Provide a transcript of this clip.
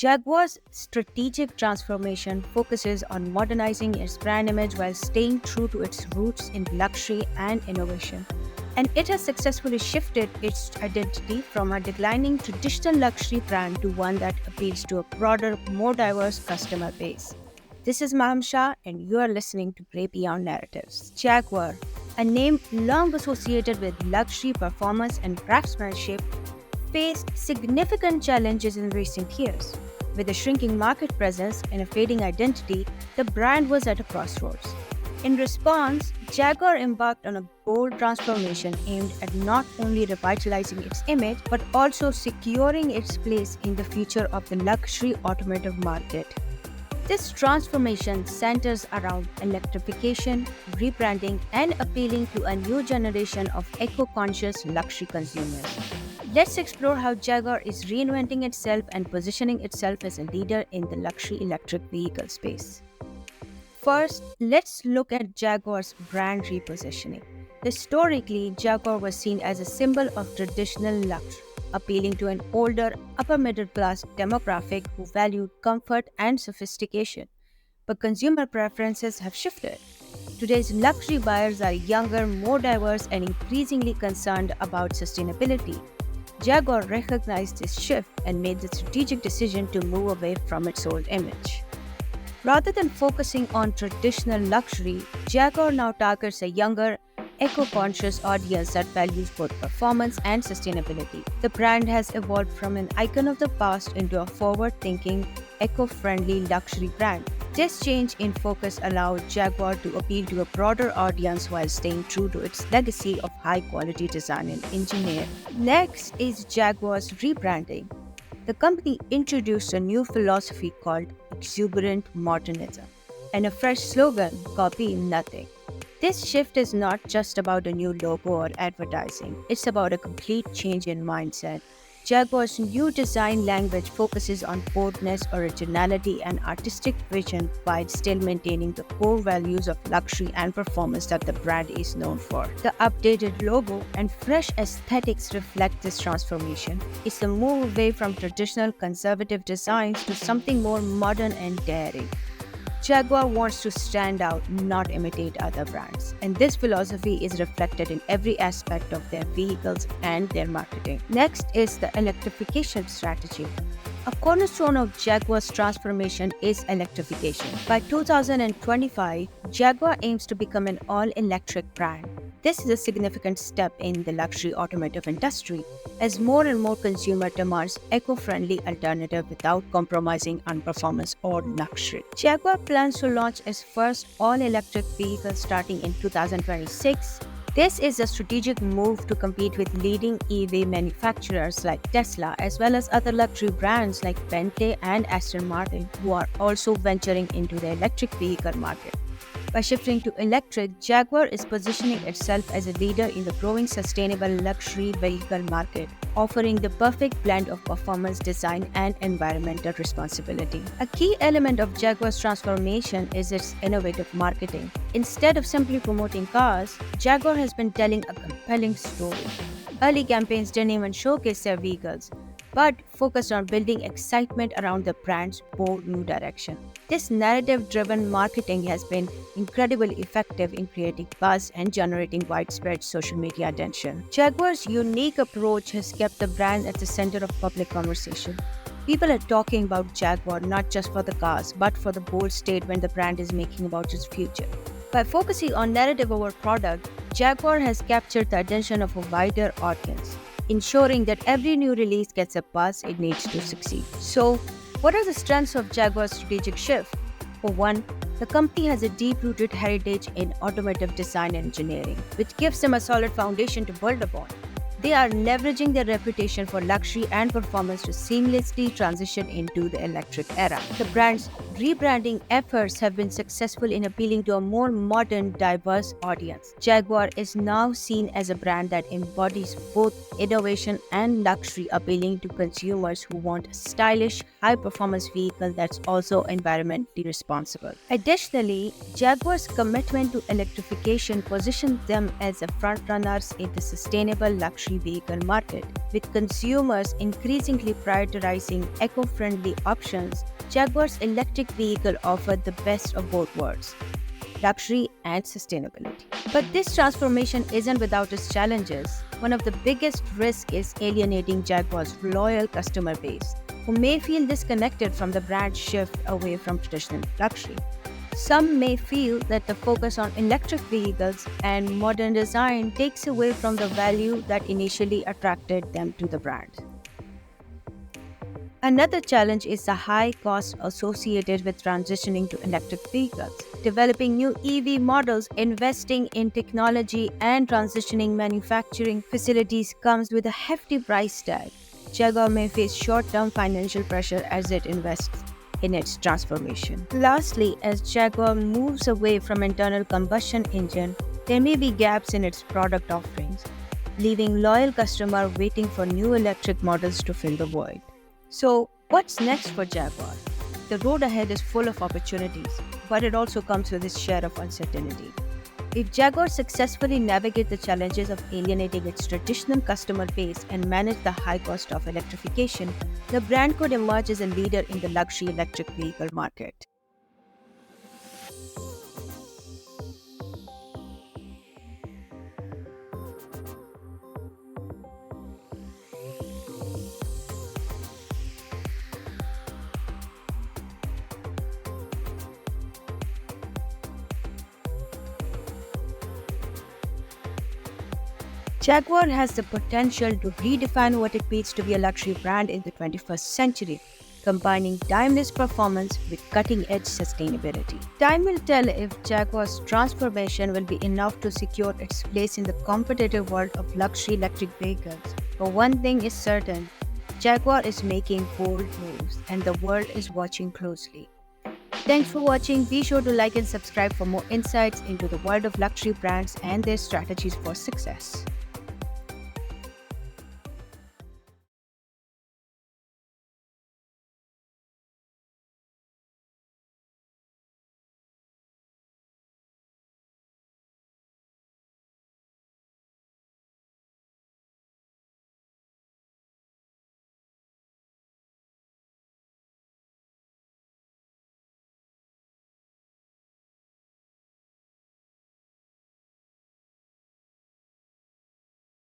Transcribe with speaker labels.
Speaker 1: Jaguar's strategic transformation focuses on modernizing its brand image while staying true to its roots in luxury and innovation. And it has successfully shifted its identity from a declining traditional luxury brand to one that appeals to a broader, more diverse customer base. This is Maham Shah, and you are listening to Grey Beyond Narratives. Jaguar, a name long associated with luxury, performance, and craftsmanship, faced significant challenges in recent years. With a shrinking market presence and a fading identity, the brand was at a crossroads. In response, Jaguar embarked on a bold transformation aimed at not only revitalizing its image but also securing its place in the future of the luxury automotive market. This transformation centers around electrification, rebranding, and appealing to a new generation of eco-conscious luxury consumers. Let's explore how Jaguar is reinventing itself and positioning itself as a leader in the luxury electric vehicle space. First, let's look at Jaguar's brand repositioning. Historically, Jaguar was seen as a symbol of traditional luxury, appealing to an older, upper middle class demographic who valued comfort and sophistication. But consumer preferences have shifted. Today's luxury buyers are younger, more diverse, and increasingly concerned about sustainability. Jaguar recognized this shift and made the strategic decision to move away from its old image. Rather than focusing on traditional luxury, Jaguar now targets a younger, eco-conscious audience that values both performance and sustainability. The brand has evolved from an icon of the past into a forward-thinking, eco-friendly luxury brand. This change in focus allowed Jaguar to appeal to a broader audience while staying true to its legacy of high-quality design and engineering. Next is Jaguar's rebranding. The company introduced a new philosophy called exuberant modernism and a fresh slogan, copy nothing. This shift is not just about a new logo or advertising, it's about a complete change in mindset. Jaguar's new design language focuses on boldness, originality, and artistic vision while still maintaining the core values of luxury and performance that the brand is known for. The updated logo and fresh aesthetics reflect this transformation. It's a move away from traditional conservative designs to something more modern and daring. Jaguar wants to stand out, not imitate other brands, and this philosophy is reflected in every aspect of their vehicles and their marketing. Next is the electrification strategy. A cornerstone of Jaguar's transformation is electrification. By 2025, Jaguar aims to become an all-electric brand. This is a significant step in the luxury automotive industry, as more and more consumer demands eco-friendly alternative without compromising on performance or luxury. Jaguar plans to launch its first all-electric vehicle starting in 2026. This is a strategic move to compete with leading EV manufacturers like Tesla, as well as other luxury brands like Bentley and Aston Martin, who are also venturing into the electric vehicle market. By shifting to electric, Jaguar is positioning itself as a leader in the growing sustainable luxury vehicle market, offering the perfect blend of performance, design, and environmental responsibility. A key element of Jaguar's transformation is its innovative marketing. Instead of simply promoting cars, Jaguar has been telling a compelling story. Early campaigns didn't even showcase their vehicles, but focused on building excitement around the brand's bold new direction. This narrative-driven marketing has been incredibly effective in creating buzz and generating widespread social media attention. Jaguar's unique approach has kept the brand at the center of public conversation. People are talking about Jaguar not just for the cars, but for the bold statement the brand is making about its future. By focusing on narrative over product, Jaguar has captured the attention of a wider audience, ensuring that every new release gets a buzz it needs to succeed. So, what are the strengths of Jaguar's strategic shift? For one, the company has a deep-rooted heritage in automotive design and engineering, which gives them a solid foundation to build upon. They are leveraging their reputation for luxury and performance to seamlessly transition into the electric era. The brand's rebranding efforts have been successful in appealing to a more modern, diverse audience. Jaguar is now seen as a brand that embodies both innovation and luxury, appealing to consumers who want a stylish, high-performance vehicle that's also environmentally responsible. Additionally, Jaguar's commitment to electrification positions them as a front-runners in the sustainable luxury luxury vehicle market. With consumers increasingly prioritizing eco-friendly options, Jaguar's electric vehicle offered the best of both worlds, luxury and sustainability. But this transformation isn't without its challenges. One of the biggest risks is alienating Jaguar's loyal customer base, who may feel disconnected from the brand's shift away from traditional luxury. Some may feel that the focus on electric vehicles and modern design takes away from the value that initially attracted them to the brand. Another challenge is the high cost associated with transitioning to electric vehicles. Developing new EV models, investing in technology, and transitioning manufacturing facilities comes with a hefty price tag. Jaguar may face short-term financial pressure as it invests in its transformation. Lastly, as Jaguar moves away from internal combustion engine, there may be gaps in its product offerings, leaving loyal customers waiting for new electric models to fill the void. So, what's next for Jaguar? The road ahead is full of opportunities, but it also comes with its share of uncertainty. If Jaguar successfully navigates the challenges of alienating its traditional customer base and manage the high cost of electrification, the brand could emerge as a leader in the luxury electric vehicle market. Jaguar has the potential to redefine what it means to be a luxury brand in the 21st century, combining timeless performance with cutting-edge sustainability. Time will tell if Jaguar's transformation will be enough to secure its place in the competitive world of luxury electric vehicles. But one thing is certain, Jaguar is making bold moves and the world is watching closely. Thanks for watching. Be sure to like and subscribe for more insights into the world of luxury brands and their strategies for success.